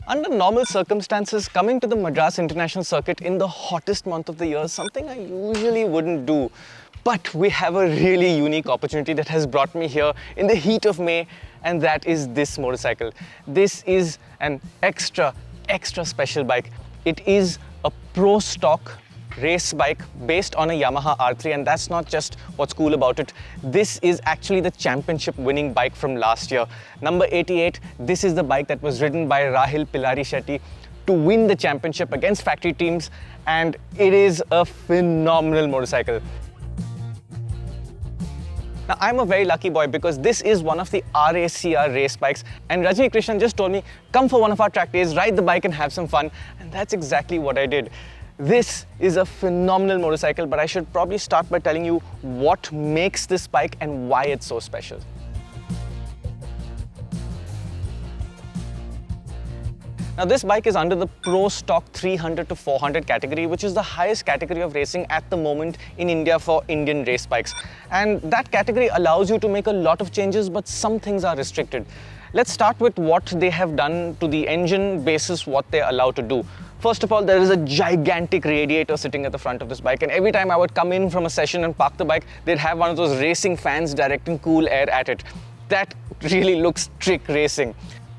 Under normal circumstances, coming to the Madras International Circuit in the hottest month of the year is something I usually wouldn't do. But we have a really unique opportunity that has brought me here in the heat of May, and that is this motorcycle. This is an extra special bike. It is a pro stock race bike based on a Yamaha R3, and that's not just what's cool about it. This is actually the championship winning bike from last year. Number 88, this is the bike that was ridden by Rahil Pillari Shetty to win the championship against factory teams, and it is a phenomenal motorcycle. Now, I'm a very lucky boy because this is one of the RACR race bikes, and Rajini Krishnan just told me, come for one of our track days, ride the bike and have some fun, and that's exactly what I did. This is a phenomenal motorcycle, but I should probably start by telling you what makes this bike and why it's so special. Now, this bike is under the Pro Stock 300 to 400 category, which is the highest category of racing at the moment in India for Indian race bikes. And that category allows you to make a lot of changes, but some things are restricted. Let's start with what they have done to the engine basis what they're allowed to do. First of all, there is a gigantic radiator sitting at the front of this bike, and every time I would come in from a session and park the bike, they'd have one of those racing fans directing cool air at it. That really looks trick racing.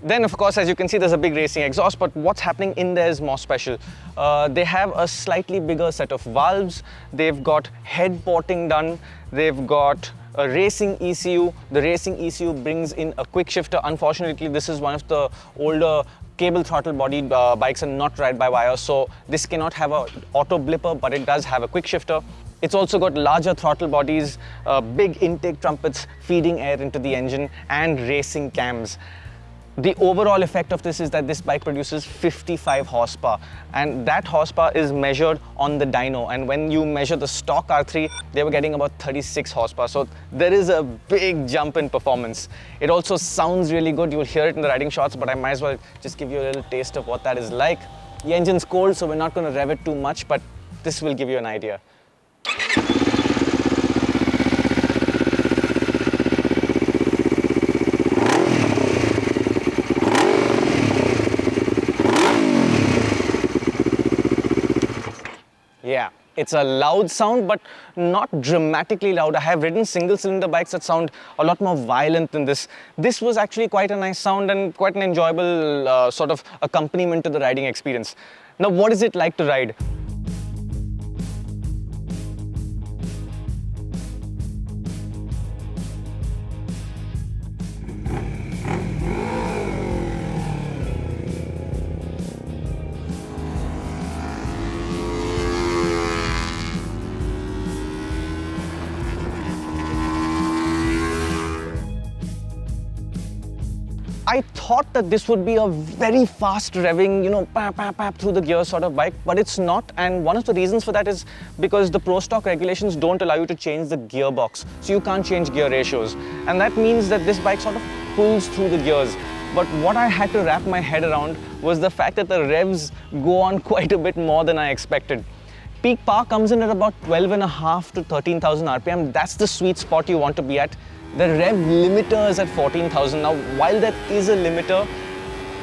Then, of course, as you can see, there's a big racing exhaust, but what's happening in there is more special. They have a slightly bigger set of valves, they've got head porting done, they've got a racing ECU. The racing ECU brings in a Quickshifter. Unfortunately, this is one of the older cable throttle body bikes and not ride-by-wire, so this cannot have an auto blipper, but it does have a Quickshifter. It's also got larger throttle bodies, big intake trumpets feeding air into the engine, and racing cams. The overall effect of this is that this bike produces 55 horsepower, and that horsepower is measured on the dyno, and when you measure the stock R3, they were getting about 36 horsepower, so there is a big jump in performance. It also sounds really good. You'll hear it in the riding shots, but I might as well just give you a little taste of what that is like. The engine's cold, so we're not going to rev it too much, but this will give you an idea. Yeah, it's a loud sound, but not dramatically loud. I have ridden single-cylinder bikes that sound a lot more violent than this. This was actually quite a nice sound and quite an enjoyable sort of accompaniment to the riding experience. Now, what is it like to ride? I thought that this would be a very fast revving, you know, pap, pap, pap through the gear sort of bike, but it's not. And one of the reasons for that is because the Pro Stock regulations don't allow you to change the gearbox. So you can't change gear ratios. And that means that this bike sort of pulls through the gears. But what I had to wrap my head around was the fact that the revs go on quite a bit more than I expected. Peak power comes in at about 12.5 to 13,000 RPM. That's the sweet spot you want to be at. The rev limiter is at 14,000. Now, while that is a limiter,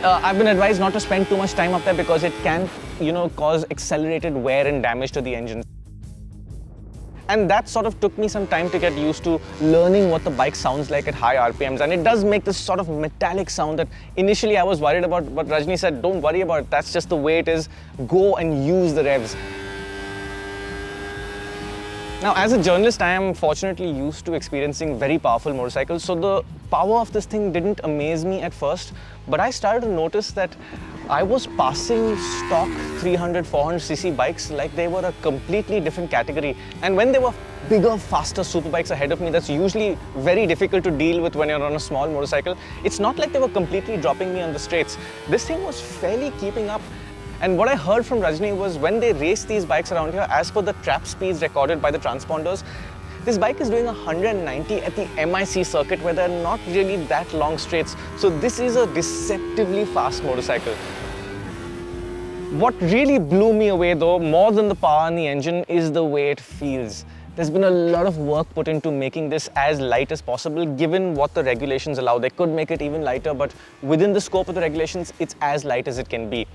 I've been advised not to spend too much time up there because it can, you know, cause accelerated wear and damage to the engine. And that sort of took me some time to get used to learning what the bike sounds like at high RPMs. And it does make this sort of metallic sound that initially I was worried about, but Rajini said, don't worry about it. That's just the way it is. Go and use the revs. Now, as a journalist, I am fortunately used to experiencing very powerful motorcycles, so the power of this thing didn't amaze me at first, but I started to notice that I was passing stock 300, 400cc bikes like they were a completely different category. And when there were bigger, faster superbikes ahead of me, that's usually very difficult to deal with when you're on a small motorcycle. It's not like they were completely dropping me on the straights. This thing was fairly keeping up. And what I heard from Rajini was when they race these bikes around here, as per the trap speeds recorded by the transponders, this bike is doing 190 at the MIC circuit where there are not really that long straights. So this is a deceptively fast motorcycle. What really blew me away though, more than the power in the engine, is the way it feels. There's been a lot of work put into making this as light as possible, given what the regulations allow. They could make it even lighter, but within the scope of the regulations, it's as light as it can be.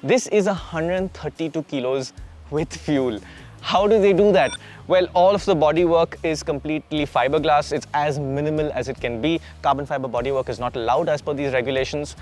This is 132 kilos with fuel. How do they do that? Well, all of the bodywork is completely fiberglass. It's as minimal as it can be. Carbon fiber bodywork is not allowed as per these regulations.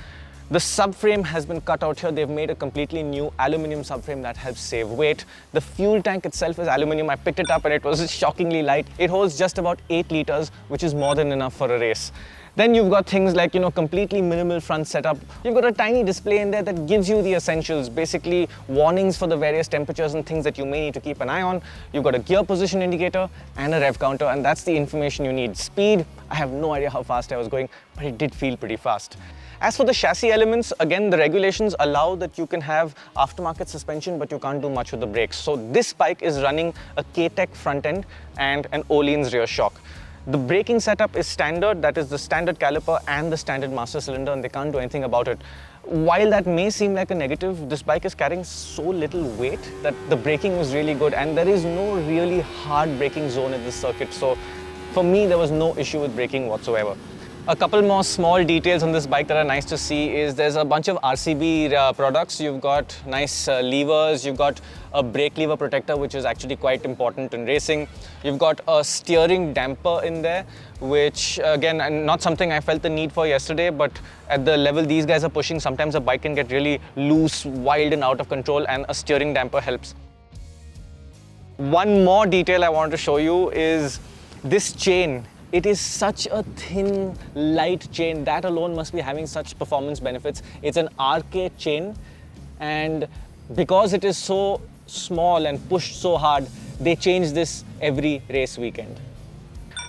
The subframe has been cut out here. They've made a completely new aluminum subframe that helps save weight. The fuel tank itself is aluminum. I picked it up and it was shockingly light. It holds just about 8 liters, which is more than enough for a race. Then you've got things like, completely minimal front setup. You've got a tiny display in there that gives you the essentials, basically warnings for the various temperatures and things that you may need to keep an eye on. You've got a gear position indicator and a rev counter, and that's the information you need. Speed, I have no idea how fast I was going, but it did feel pretty fast. As for the chassis elements, again, the regulations allow that you can have aftermarket suspension, but you can't do much with the brakes. So this bike is running a K-Tech front end and an Öhlins rear shock. The braking setup is standard, that is the standard caliper and the standard master cylinder, and they can't do anything about it. While that may seem like a negative, this bike is carrying so little weight that the braking was really good, and there is no really hard braking zone in this circuit. So for me, there was no issue with braking whatsoever. A couple more small details on this bike that are nice to see is there's a bunch of RCB products. You've got nice levers, you've got a brake lever protector, which is actually quite important in racing. You've got a steering damper in there, which again, not something I felt the need for yesterday, but at the level these guys are pushing, sometimes a bike can get really loose, wild and out of control, and a steering damper helps. One more detail I wanted to show you is this chain. It is such a thin, light chain. That alone must be having such performance benefits. It's an RK chain, and because it is so small and pushed so hard, they change this every race weekend.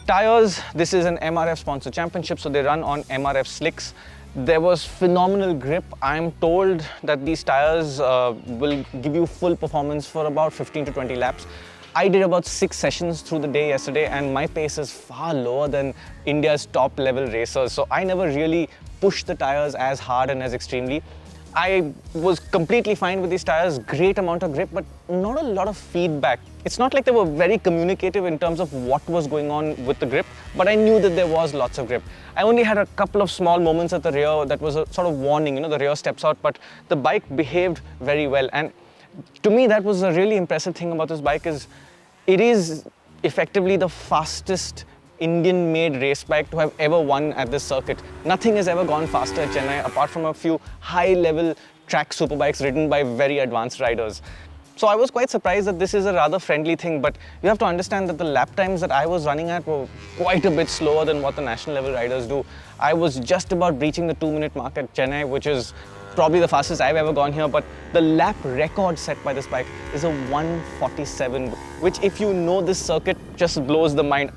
Tires, this is an MRF sponsored championship, so they run on MRF slicks. There was phenomenal grip. I'm told that these tires will give you full performance for about 15 to 20 laps. I did about 6 sessions through the day yesterday, and my pace is far lower than India's top level racers. So I never really pushed the tires as hard and as extremely. I was completely fine with these tires, great amount of grip, but not a lot of feedback. It's not like they were very communicative in terms of what was going on with the grip, but I knew that there was lots of grip. I only had a couple of small moments at the rear that was a sort of warning, the rear steps out, but the bike behaved very well. And to me, that was a really impressive thing about this bike is it is effectively the fastest Indian-made race bike to have ever won at this circuit. Nothing has ever gone faster at Chennai apart from a few high-level track superbikes ridden by very advanced riders. So I was quite surprised that this is a rather friendly thing, but you have to understand that the lap times that I was running at were quite a bit slower than what the national level riders do. I was just about breaching the 2-minute mark at Chennai, which is probably the fastest I've ever gone here, but the lap record set by this bike is a 147, which if you know this circuit just blows the mind.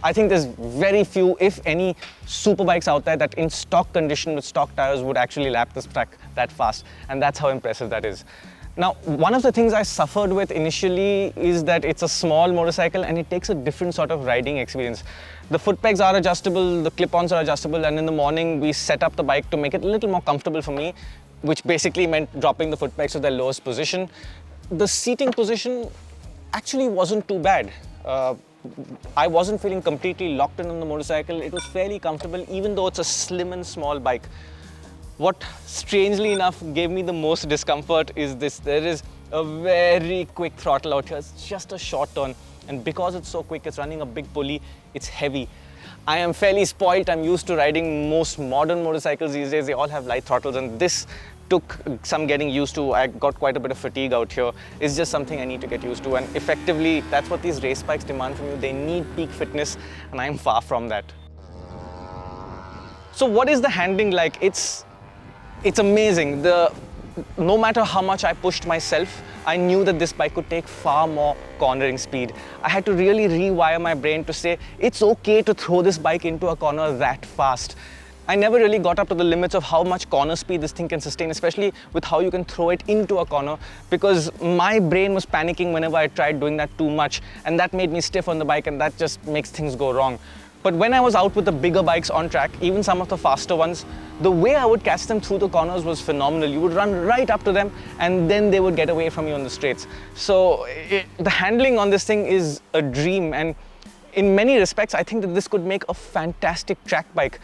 I think there's very few, if any, superbikes out there that in stock condition with stock tires would actually lap this track that fast, and that's how impressive that is. Now, one of the things I suffered with initially is that it's a small motorcycle and it takes a different sort of riding experience. The foot pegs are adjustable, the clip-ons are adjustable, and in the morning we set up the bike to make it a little more comfortable for me, which basically meant dropping the foot pegs to their lowest position. The seating position actually wasn't too bad. I wasn't feeling completely locked in on the motorcycle. It was fairly comfortable, even though it's a slim and small bike. What strangely enough gave me the most discomfort is this. There is a very quick throttle out here. It's just a short turn. And because it's so quick, it's running a big pulley, it's heavy. I am fairly spoilt. I'm used to riding most modern motorcycles these days. They all have light throttles, and this took some getting used to. I got quite a bit of fatigue out here. It's just something I need to get used to. And effectively, that's what these race bikes demand from you. They need peak fitness, and I'm far from that. So what is the handling like? It's amazing. No matter how much I pushed myself, I knew that this bike could take far more cornering speed. I had to really rewire my brain to say, it's okay to throw this bike into a corner that fast. I never really got up to the limits of how much corner speed this thing can sustain, especially with how you can throw it into a corner, because my brain was panicking whenever I tried doing that too much, and that made me stiff on the bike, and that just makes things go wrong. But when I was out with the bigger bikes on track, even some of the faster ones, the way I would catch them through the corners was phenomenal. You would run right up to them and then they would get away from you on the straights. So the handling on this thing is a dream, and in many respects, I think that this could make a fantastic track bike.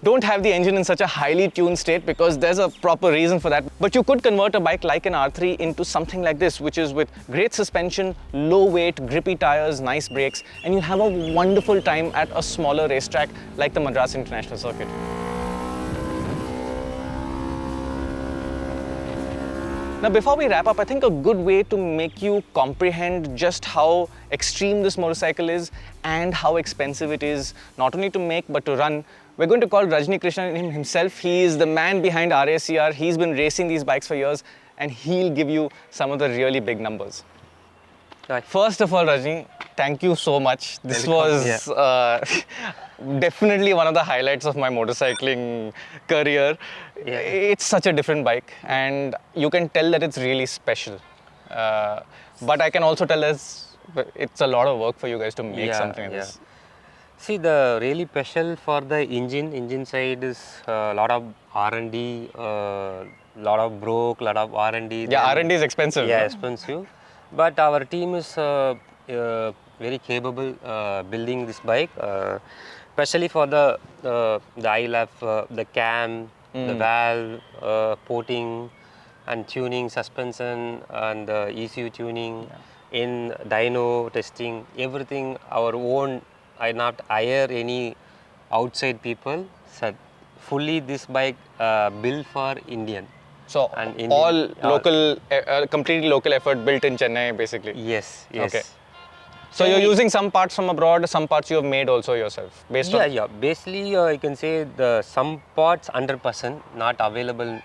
Don't have the engine in such a highly tuned state because there's a proper reason for that. But you could convert a bike like an R3 into something like this, which is with great suspension, low weight, grippy tires, nice brakes, and you'll have a wonderful time at a smaller racetrack like the Madras International Circuit. Now, before we wrap up, I think a good way to make you comprehend just how extreme this motorcycle is and how expensive it is, not only to make but to run, we're going to call Rajini Krishnan himself. He is the man behind RACR. He's been racing these bikes for years, and he'll give you some of the really big numbers. Right. First of all, Rajini, thank you so much. This was definitely one of the highlights of my motorcycling career. Yeah. It's such a different bike, and you can tell that it's really special. But I can also tell it's a lot of work for you guys to make something like this. See, the really special for the engine side is a lot of R&D, lot of broke, lot of R&D. Yeah, R&D is expensive. Yeah, expensive. But our team is very capable building this bike, especially for the ILF, the cam, the valve, porting and tuning, suspension and ECU tuning, in dyno testing, everything our own. I not hire any outside people. So fully this bike built for Indian. So all local, completely local effort built in Chennai, basically. Yes. Okay. So you're using some parts from abroad, some parts you have made also yourself, based on. Yeah. Basically, you can say some parts 100% not available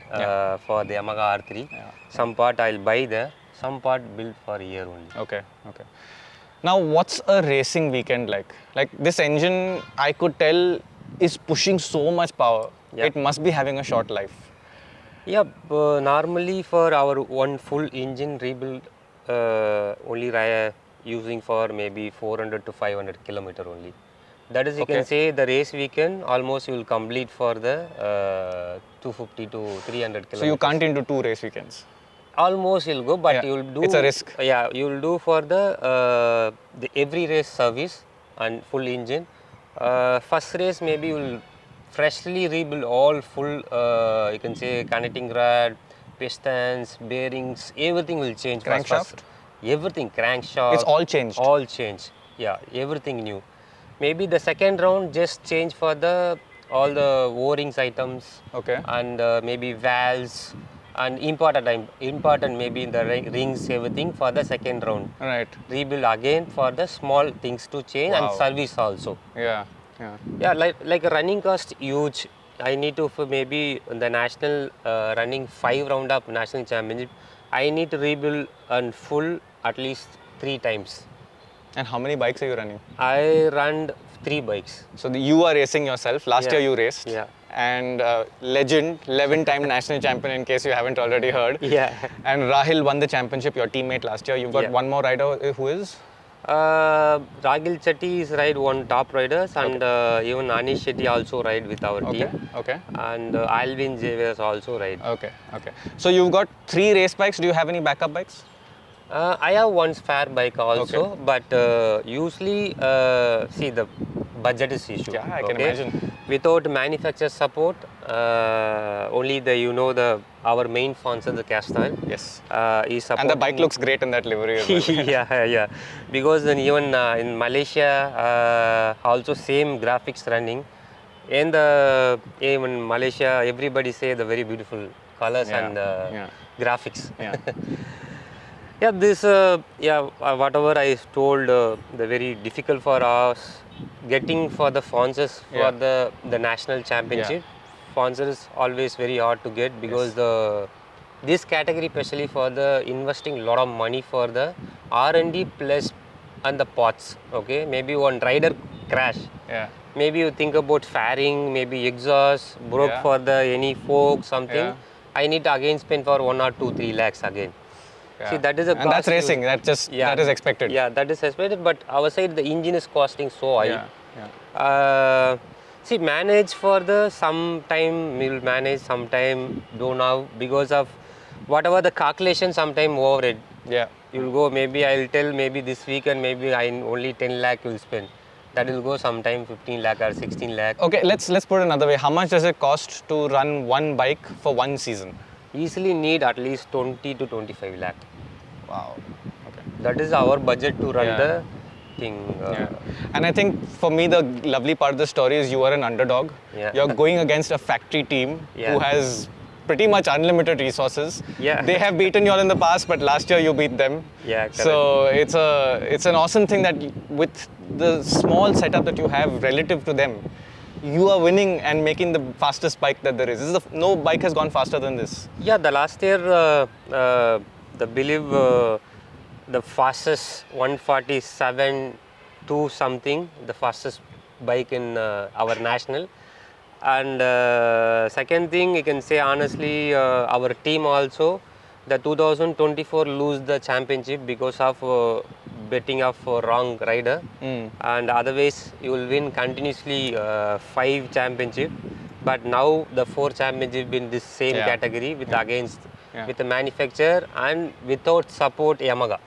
for the Yamaha R3. Some part I'll buy there. Some part built for here only. Okay. Now, what's a racing weekend like? Like this engine, I could tell, is pushing so much power. Yeah. It must be having a short life. Yeah, normally for our one full engine rebuild, only using for maybe 400 to 500 kilometer only. That is, you can say the race weekend almost you will complete for the 250 to 300 kilometers. So you can't into 2 race weekends. Almost you'll go, but you'll do. It's a risk. Yeah, you'll do for the every race service and full engine. First race maybe you'll freshly rebuild all full. You can say connecting rod, pistons, bearings, everything will change. Crankshaft. Everything, crankshaft. It's all changed. All changed. Yeah, everything new. Maybe the second round just change for all the O-rings items. Okay. And maybe valves. And important maybe the rings, everything for the second round. Right. Rebuild again for the small things to change and service also. Yeah. Like a running cost huge. I need to for maybe the national running 5 round up national championship. I need to rebuild and full at least 3 times. And how many bikes are you running? I run 3 bikes. So you are racing yourself. Last year you raced. Yeah. And legend, 11-time national champion in case you haven't already heard. Yeah. And Rahil won the championship, your teammate last year. You've got one more rider who is? Ragil Chetty is ride one top riders and even Anish Shetty also ride with our team. Okay. And Alvin Javier also ride. Okay. So you've got 3 race bikes. Do you have any backup bikes? I have one spare bike also, but usually see the budget is issue. Yeah, I can imagine. Without manufacturer support, only our main sponsor, the Castrol. Yes. Is and the bike looks great in that livery as well. yeah. Because then even in Malaysia, also same graphics running. In even Malaysia, everybody say the very beautiful colors and graphics. Yeah. Yeah, this whatever I told, the very difficult for us getting for the sponsors for the national championship. Sponsor is always very hard to get because this category, especially for the investing a lot of money for the R&D plus and the parts. Okay, maybe one rider crash. Yeah. Maybe you think about fairing, maybe exhaust broke for the any fork something. I need to again spend for 1 or 2, 3 lakhs again. See, that is a and that's cost racing. That is expected. Yeah, that is expected. But our side, the engine is costing so high. See, manage for the sometime we'll manage, sometime don't have, because of whatever the calculation. Sometime overhead. Yeah. You'll go, maybe I'll tell, maybe this weekend maybe I only 10 lakh will spend. That will go sometime 15 lakh or 16 lakh. Okay, let's put it another way. How much does it cost to run one bike for one season? Easily need at least 20 to 25 lakh. Wow. Okay. That is our budget to run the thing. And I think for me the lovely part of the story is you are an underdog. Yeah. You're going against a factory team who has pretty much unlimited resources. Yeah. They have beaten you all in the past, but last year you beat them. Yeah, correct. So it's an awesome thing that with the small setup that you have relative to them, you are winning and making the fastest bike that there is. No bike has gone faster than this. Yeah, the last year, the fastest 147 to something, the fastest bike in our national. And second thing, you can say honestly, our team also, the 2024 lose the championship because of betting of wrong rider. And otherwise, you will win continuously 5 championship. But now the 4 championship in this same category with with the manufacturer and without support Yamaha.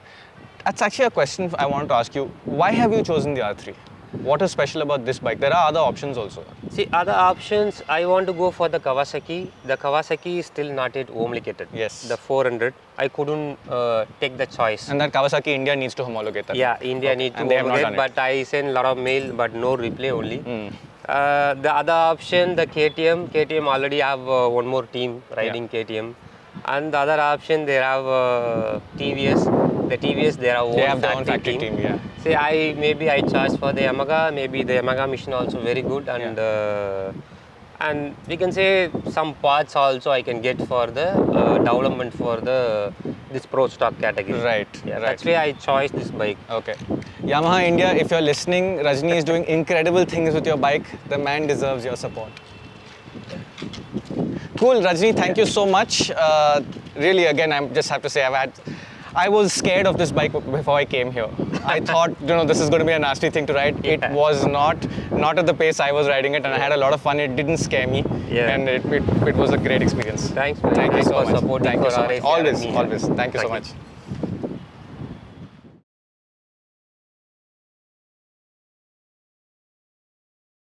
That's actually a question I want to ask you. Why have you chosen the R3? What is special about this bike? There are other options also. See, other options, I want to go for the Kawasaki. The Kawasaki is still not yet homologated. Yes. The 400. I couldn't take the choice. And that Kawasaki India needs to homologate that. Yeah, India need to homologate, but I sent a lot of mail, but no reply only. The other option, the KTM. KTM already have one more team riding KTM. And the other option, they have TVS. The TVS, they have their own factory team. Yeah. See, I charge for the Yamaha. Maybe the Yamaha machine also very good, and we can say some parts also I can get for the development for this pro stock category. Right. Yeah, right. That's why I chose this bike. Okay. Yamaha India, if you're listening, Rajini is doing incredible things with your bike. The man deserves your support. Cool, Rajini. Thank you so much. Really, again, I just have to say, I was scared of this bike before I came here. I thought, this is going to be a nasty thing to ride. It was not at the pace I was riding it, and I had a lot of fun. It didn't scare me, and it was a great experience. Thank you so for much. supporting Thank you so much. RACR. Always. Thank you so much.